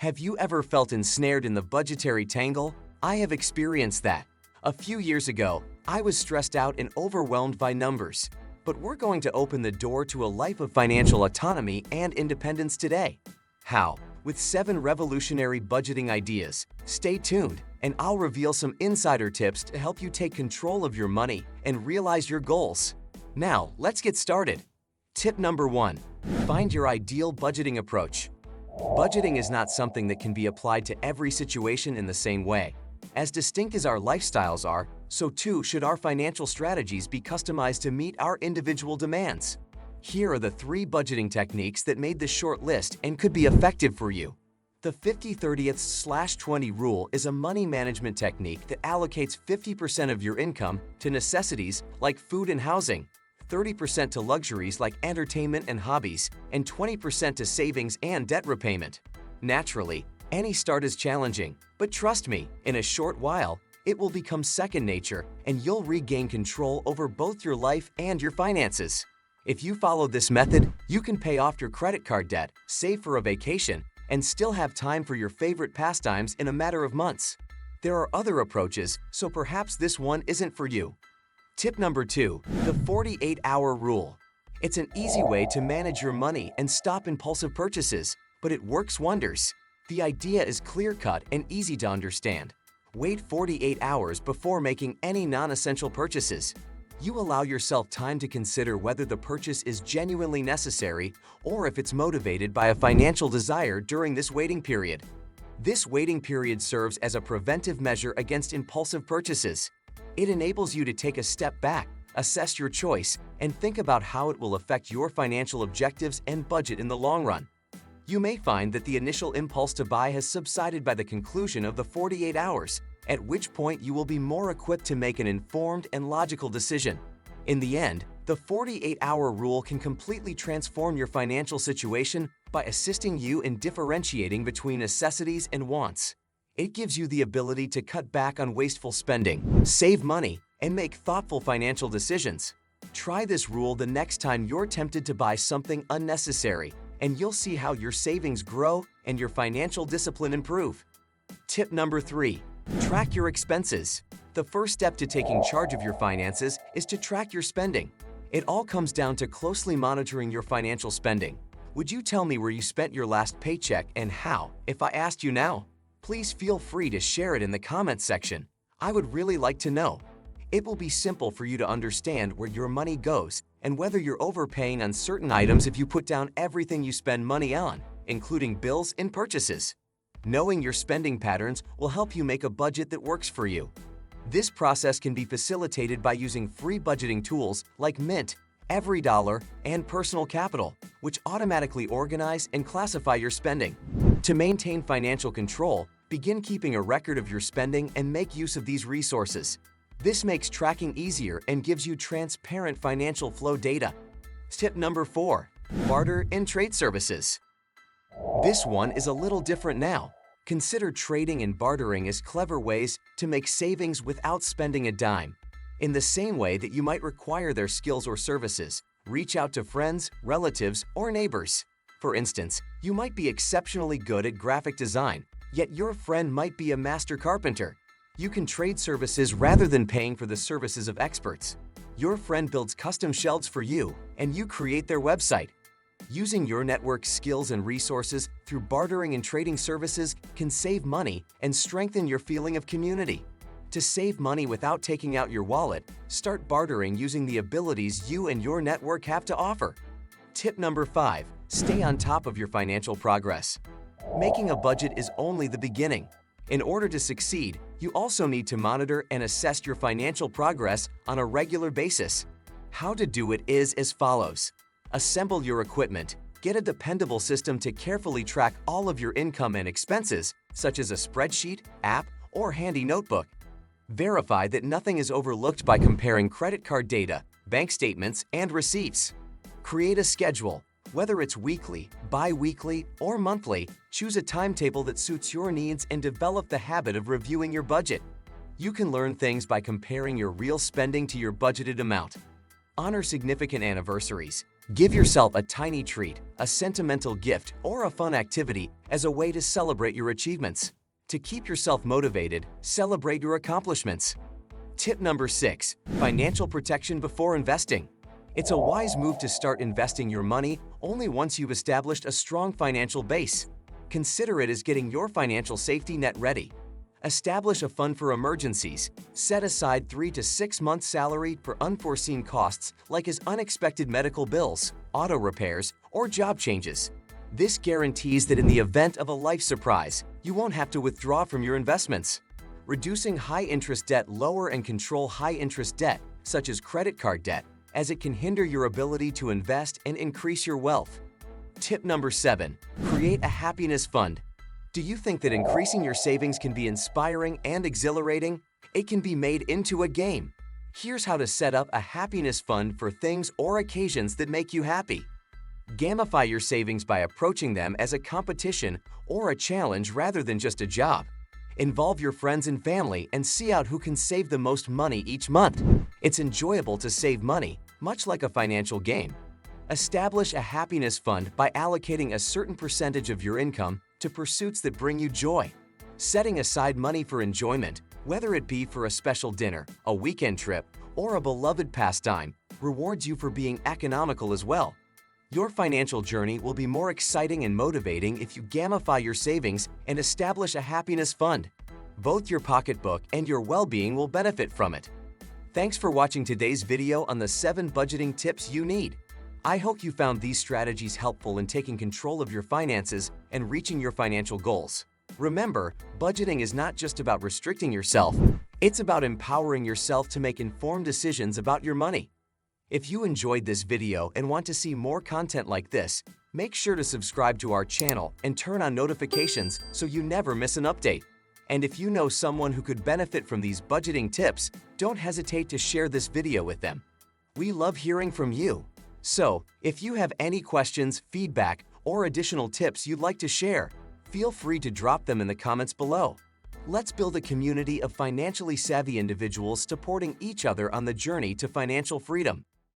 Have you ever felt ensnared in the budgetary tangle? I have experienced that. A few years ago, I was stressed out and overwhelmed by numbers. But we're going to open the door to a life of financial autonomy and independence today. How? With 7 revolutionary budgeting ideas. Stay tuned, and I'll reveal some insider tips to help you take control of your money and realize your goals. Now, let's get started. Tip number 1. Find your ideal budgeting approach. Budgeting is not something that can be applied to every situation in the same way. As distinct as our lifestyles are, so too should our financial strategies be customized to meet our individual demands. Here are the 3 budgeting techniques that made this short list and could be effective for you. The 50/30/20 rule is a money management technique that allocates 50% of your income to necessities like food and housing, 30% to luxuries like entertainment and hobbies, and 20% to savings and debt repayment. Naturally, any start is challenging, but trust me, in a short while, it will become second nature and you'll regain control over both your life and your finances. If you follow this method, you can pay off your credit card debt, save for a vacation, and still have time for your favorite pastimes in a matter of months. There are other approaches, so perhaps this one isn't for you. Tip number 2, the 48-hour rule. It's an easy way to manage your money and stop impulsive purchases, but it works wonders. The idea is clear-cut and easy to understand. Wait 48 hours before making any non-essential purchases. You allow yourself time to consider whether the purchase is genuinely necessary or if it's motivated by a financial desire during this waiting period. This waiting period serves as a preventive measure against impulsive purchases. It enables you to take a step back, assess your choice, and think about how it will affect your financial objectives and budget in the long run. You may find that the initial impulse to buy has subsided by the conclusion of the 48 hours, at which point you will be more equipped to make an informed and logical decision. In the end, the 48-hour rule can completely transform your financial situation by assisting you in differentiating between necessities and wants. It gives you the ability to cut back on wasteful spending, save money, and make thoughtful financial decisions. Try this rule the next time you're tempted to buy something unnecessary, and you'll see how your savings grow and your financial discipline improve. Tip number 3. Track your expenses. The first step to taking charge of your finances is to track your spending. It all comes down to closely monitoring your financial spending. Would you tell me where you spent your last paycheck and how, if I asked you now? Please feel free to share it in the comments section. I would really like to know. It will be simple for you to understand where your money goes and whether you're overpaying on certain items if you put down everything you spend money on, including bills and purchases. Knowing your spending patterns will help you make a budget that works for you. This process can be facilitated by using free budgeting tools like Mint, EveryDollar, and Personal Capital, which automatically organize and classify your spending. To maintain financial control, begin keeping a record of your spending and make use of these resources. This makes tracking easier and gives you transparent financial flow data. Tip number 4. Barter and trade services. This one is a little different now. Consider trading and bartering as clever ways to make savings without spending a dime. In the same way that you might require their skills or services, reach out to friends, relatives, or neighbors. For instance, you might be exceptionally good at graphic design, yet your friend might be a master carpenter. You can trade services rather than paying for the services of experts. Your friend builds custom shelves for you, and you create their website. Using your network's skills and resources through bartering and trading services can save money and strengthen your feeling of community. To save money without taking out your wallet, start bartering using the abilities you and your network have to offer. Tip number 5. Stay on top of your financial progress. Making a budget is only the beginning. In order to succeed, you also need to monitor and assess your financial progress on a regular basis. How to do it is as follows. Assemble your equipment. Get a dependable system to carefully track all of your income and expenses, such as a spreadsheet, app, or handy notebook. Verify that nothing is overlooked by comparing credit card data, bank statements, and receipts. Create a schedule. Whether it's weekly, bi-weekly, or monthly, choose a timetable that suits your needs and develop the habit of reviewing your budget. You can learn things by comparing your real spending to your budgeted amount. Honor significant anniversaries. Give yourself a tiny treat, a sentimental gift, or a fun activity as a way to celebrate your achievements. To keep yourself motivated, celebrate your accomplishments. Tip number 6. Financial protection before investing. It's a wise move to start investing your money only once you've established a strong financial base. Consider it as getting your financial safety net ready. Establish a fund for emergencies. Set aside 3 to 6 months' salary for unforeseen costs like as unexpected medical bills, auto repairs, or job changes. This guarantees that in the event of a life surprise, you won't have to withdraw from your investments. Reducing high-interest debt lower and control high-interest debt, such as credit card debt, as it can hinder your ability to invest and increase your wealth. Tip number 7. Create a happiness fund. Do you think that increasing your savings can be inspiring and exhilarating? It can be made into a game. Here's how to set up a happiness fund for things or occasions that make you happy. Gamify your savings by approaching them as a competition or a challenge rather than just a job. Involve your friends and family and see out who can save the most money each month. It's enjoyable to save money, much like a financial game. Establish a happiness fund by allocating a certain percentage of your income to pursuits that bring you joy. Setting aside money for enjoyment, whether it be for a special dinner, a weekend trip, or a beloved pastime, rewards you for being economical as well. Your financial journey will be more exciting and motivating if you gamify your savings and establish a happiness fund. Both your pocketbook and your well-being will benefit from it. Thanks for watching today's video on the 7 budgeting tips you need. I hope you found these strategies helpful in taking control of your finances and reaching your financial goals. Remember, budgeting is not just about restricting yourself, it's about empowering yourself to make informed decisions about your money. If you enjoyed this video and want to see more content like this, make sure to subscribe to our channel and turn on notifications so you never miss an update. And if you know someone who could benefit from these budgeting tips, don't hesitate to share this video with them. We love hearing from you. So, if you have any questions, feedback, or additional tips you'd like to share, feel free to drop them in the comments below. Let's build a community of financially savvy individuals supporting each other on the journey to financial freedom.